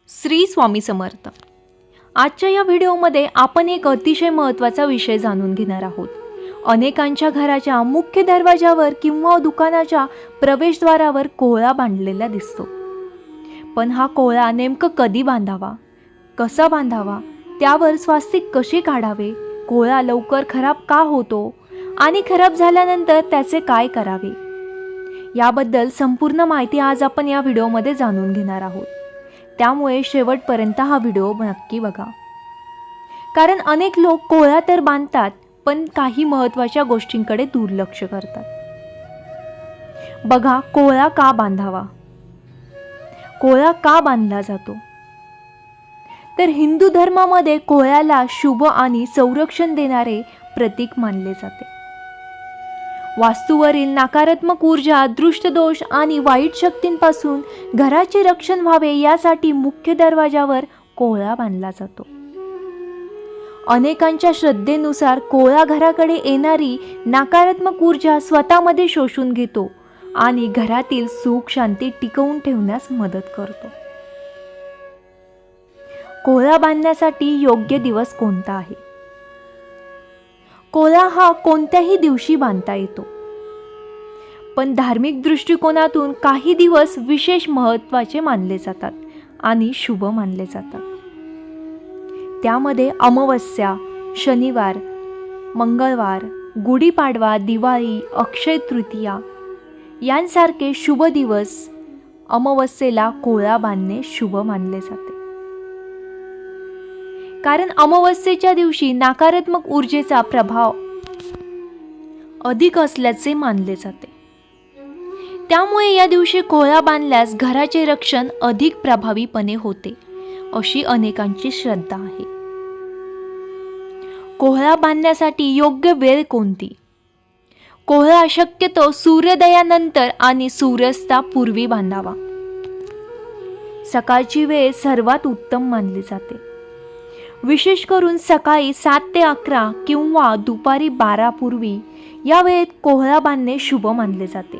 श्री स्वामी समर्थ। आजच्या या व्हिडिओमध्ये आपण एक अतिशय महत्त्वाचा विषय जाणून घेणार आहोत। अनेकांच्या घराच्या मुख्य दरवाजावर किंवा दुकानाच्या प्रवेशद्वारावर कोहळा बांधलेला दिसतो, पण हा कोहळा नेमकं कधी बांधावा, कसा बांधावा, त्यावर स्वास्तिक कसे काढावे, कोहळा लवकर खराब का होतो आणि खराब झाल्यानंतर त्याचे काय करावे, याबद्दल संपूर्ण माहिती आज आपण या व्हिडिओमध्ये जाणून घेणार आहोत। त्यामुळे शेवटपर्यंत हा व्हिडिओ नक्की बघा, कारण अनेक लोक कोहळा तर बांधतात पण काही महत्त्वाच्या गोष्टींकडे दुर्लक्ष करतात। बघा, कोहळा का बांधावा, कोहळा का बांधला जातो, तर हिंदू धर्मामध्ये कोहळ्याला शुभ आणि संरक्षण देणारे प्रतीक मानले जाते। वास्तूवरील नकारात्मक ऊर्जा, दृष्टदोष आणि वाईट शक्तींपासून घराचे रक्षण व्हावे यासाठी मुख्य दरवाजावर कोहळा बांधला जातो। अनेकांच्या श्रद्धेनुसार कोहळा घराकडे येणारी नकारात्मक ऊर्जा स्वतःमध्ये शोषून घेतो आणि घरातील सुख शांती टिकवून ठेवण्यास मदत करतो। कोहळा बांधण्यासाठी योग्य दिवस कोणता आहे? कोहळा हा कोणत्याही दिवशी बांधता येतो, पण धार्मिक दृष्टिकोनातून काही दिवस विशेष महत्त्वाचे मानले जातात आणि शुभ मानले जातात। त्यामध्ये अमावस्या, शनिवार, मंगळवार, गुढीपाडवा, दिवाळी, अक्षय तृतीया यांसारखे शुभ दिवस अमावस्येला कोहळा बांधणे शुभ मानले जाते, कारण अमावस्येच्या दिवशी नकारात्मक ऊर्जेचा प्रभाव अधिक असल्याचे मानले जाते। त्यामुळे या दिवशी कोहळा बांधल्यास घराचे रक्षण अधिक प्रभावीपणे होते, अशी अनेकांची श्रद्धा आहे। कोहळा बांधण्यासाठी योग्य वेळ कोणती? कोहळा शक्यतो सूर्योदयानंतर आणि सूर्यास्तापूर्वी बांधावा। सकाळची वेळ सर्वात उत्तम मानली जाते, विशेष करून सकाळी 7 ते 11 किंवा दुपारी 12 पूर्वी या वेळेत कोहळा बांधणे शुभ मानले जाते।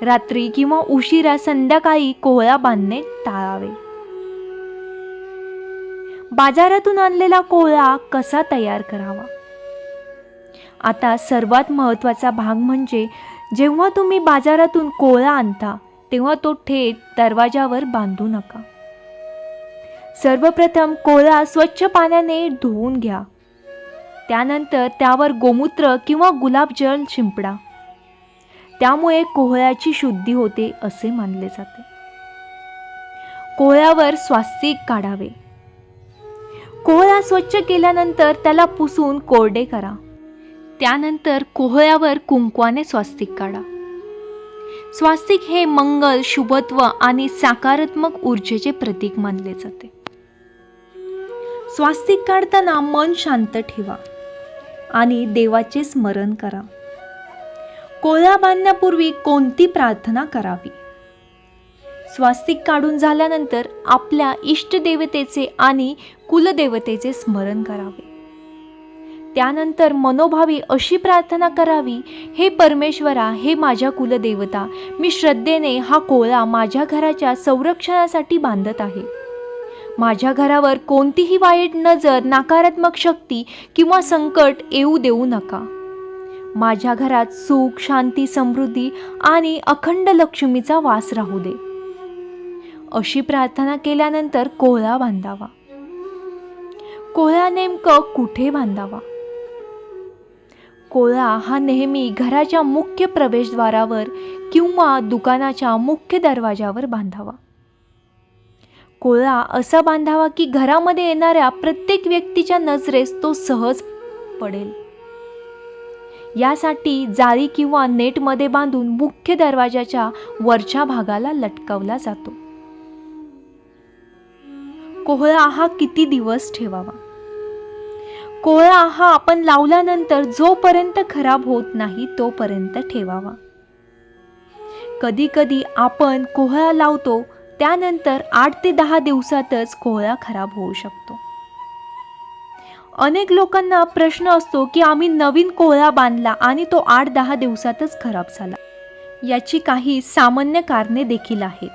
रात्री किंवा उशिरा संध्याकाळी कोहळा बांधणे टाळावे। बाजारातून आणलेला कोहळा कसा तयार करावा? आता सर्वात महत्त्वाचा भाग म्हणजे जेव्हा तुम्ही बाजारातून कोहळा आणता तेव्हा तो थेट दरवाजावर बांधू नका। सर्वप्रथम कोहळा स्वच्छ पाण्याने धुवून घ्या, त्यानंतर त्यावर गोमूत्र किंवा गुलाबजल शिंपडा, त्यामुळे कोहळ्याची शुद्धी होते असे मानले जाते। कोहळ्यावर स्वास्तिक काढावे। कोहळा स्वच्छ केल्यानंतर त्याला पुसून कोरडे करा, त्यानंतर कोहळ्यावर कुंकवाने स्वास्तिक काढा। स्वास्तिक हे मंगल, शुभत्व आणि सकारात्मक ऊर्जेचे प्रतीक मानले जाते। स्वास्तिक काढताना मन शांत ठेवा आणि देवाचे स्मरण करा। कोहळा बांधण्यापूर्वी कोणती प्रार्थना करावी? स्वास्तिक काढून झाल्यानंतर आपल्या इष्टदेवतेचे आणि कुलदेवतेचे स्मरण करावे। त्यानंतर मनोभावी अशी प्रार्थना करावी, हे परमेश्वरा, हे माझ्या कुलदेवता, मी श्रद्धेने हा कोहळा माझ्या घराच्या संरक्षणासाठी बांधत आहे। माझ्या घरावर कोणतीही वाईट नजर, नकारात्मक शक्ती किंवा संकट येऊ देऊ नका। माझ्या घरात सुख, शांती, समृद्धी आणि अखंड लक्ष्मीचा वास राहू दे। अशी प्रार्थना केल्यानंतर कोहळा बांधावा। कोहळा नेमकं कुठे बांधावा? कोहळा हा नेहमी घराच्या मुख्य प्रवेशद्वारावर किंवा दुकानाच्या मुख्य दरवाजावर बांधावा। कोहळा असा बांधावा की घरामध्ये येणाऱ्या प्रत्येक व्यक्तीच्या नजरेस तो सहज पडेल। यासाठी जाळी किंवा नेटमध्ये बांधून मुख्य दरवाजाच्या वरच्या भागाला लटकवला जातो। कोहळा हा किती दिवस ठेवावा? कोहळा हा आपण लावल्यानंतर जोपर्यंत खराब होत नाही तोपर्यंत ठेवावा। कधी कधी आपण कोहळा लावतो त्यानंतर 8 ते 10 दिवसातच कोहळा खराब होऊ शकतो। अनेक लोकांना प्रश्न असतो की आम्ही नवीन कोहळा बांधला आणि तो 8-10 दिवसातच खराब झाला। याची काही सामान्य कारणे देखील आहेत।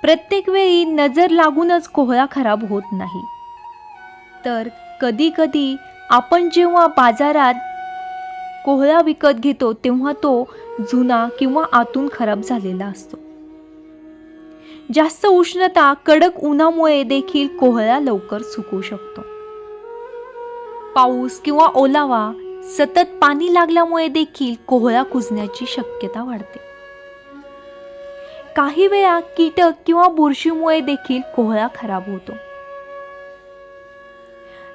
प्रत्येक वेळी नजर लागूनच कोहळा खराब होत नाही, तर कधी-कधी आपण जेव्हा बाजारात कोहळा विकत घेतो तेव्हा तो जुना किंवा आतून खराब झालेला असतो. जास्त उष्णता, कडक उन्हामुळे देखील कोहळा लवकर सुकू शकतो. पाऊस किंवा ओलावा, सतत पाणी लागल्यामुळे देखील कोहळा कुजण्याची शक्यता वाढते. काही वेळा कीटक किंवा बुरशीमुळे देखील कोहळा खराब होतो.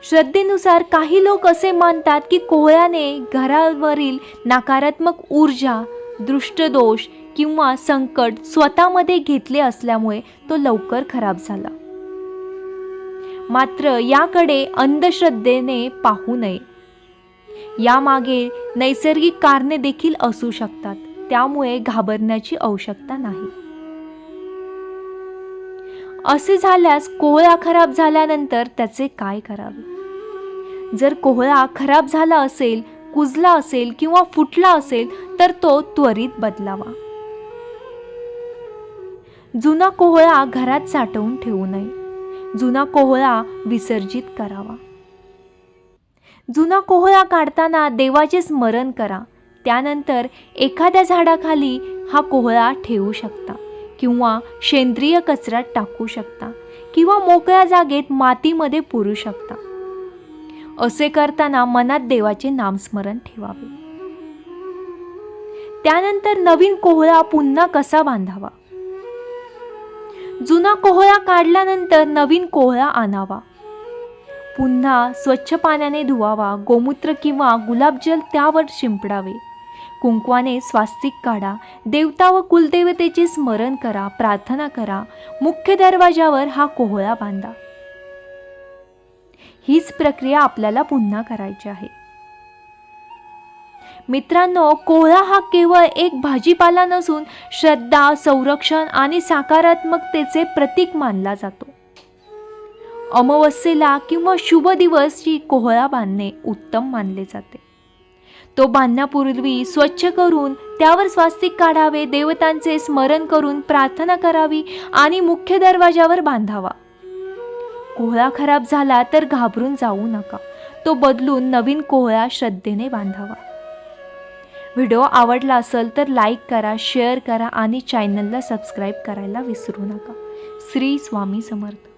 श्रद्धेनुसार काही लोक असे मानतात की कोहळ्याने घरावरील नकारात्मक ऊर्जा, दृष्टदोष किंवा संकट स्वतःमध्ये घेतले असल्यामुळे तो लवकर खराब झाला. मात्र याकडे अंधश्रद्धेने पाहू नये. यामागे नैसर्गिक कारणे देखील असू शकतात, त्यामुळे घाबरण्याची आवश्यकता नाही. असे झाल्यास कोहळा खराब झाल्यानंतर त्याचे काय करावे? जर कोहळा खराब झाला असेल, कुजला असेल किंवा फुटला असेल तर तो त्वरित बदलावा. जुना कोहळा घरात साठवून ठेवू नये. जुना कोहळा विसर्जित करावा. जुना कोहळा काढताना देवाचे स्मरण करा. त्यानंतर एखाद्या झाडाखाली हा कोहळा ठेवू शकता किंवा सेंद्रिय कचऱ्यात टाकू शकता किंवा मोकळ्या जागेत मातीमध्ये पुरू शकता. असे करताना मनात देवाचे नामस्मरण ठेवावे. त्यानंतर नवीन कोहळा पुन्हा कसा बांधावा? जुना कोहळा काढल्यानंतर नवीन कोहळा आणावा. पुन्हा स्वच्छ पाण्याने धुवावा. गोमूत्र किंवा गुलाबजल त्यावर शिंपडावे. कुंकवाने स्वास्तिक काढा. देवता व कुलदेवतेचे स्मरण करा, प्रार्थना करा. मुख्य दरवाजावर हा कोहळा बांधा. हीच प्रक्रिया आपल्याला पुन्हा करायची आहे. मित्रांनो, कोहळा हा केवळ एक भाजीपाला नसून श्रद्धा, संरक्षण आणि सकारात्मकतेचे प्रतीक मानला जातो. अमावस्येला किंवा शुभ दिवशी कोहळा बांधणे उत्तम मानले जाते. तो बांधण्यापूर्वी स्वच्छ करून त्यावर स्वास्तिक काढावे, देवतांचे स्मरण करून प्रार्थना करावी आणि मुख्य दरवाजावर बांधावा. कोहळा खराब झाला तर घाबरून जाऊ नका. तो बदलून नवीन कोहळा श्रद्धेने बांधावा. व्हिडिओ आवडला असेल तर लाईक करा, शेअर करा आणि चॅनलला सबस्क्राईब करायला विसरू नका. श्री स्वामी समर्थ.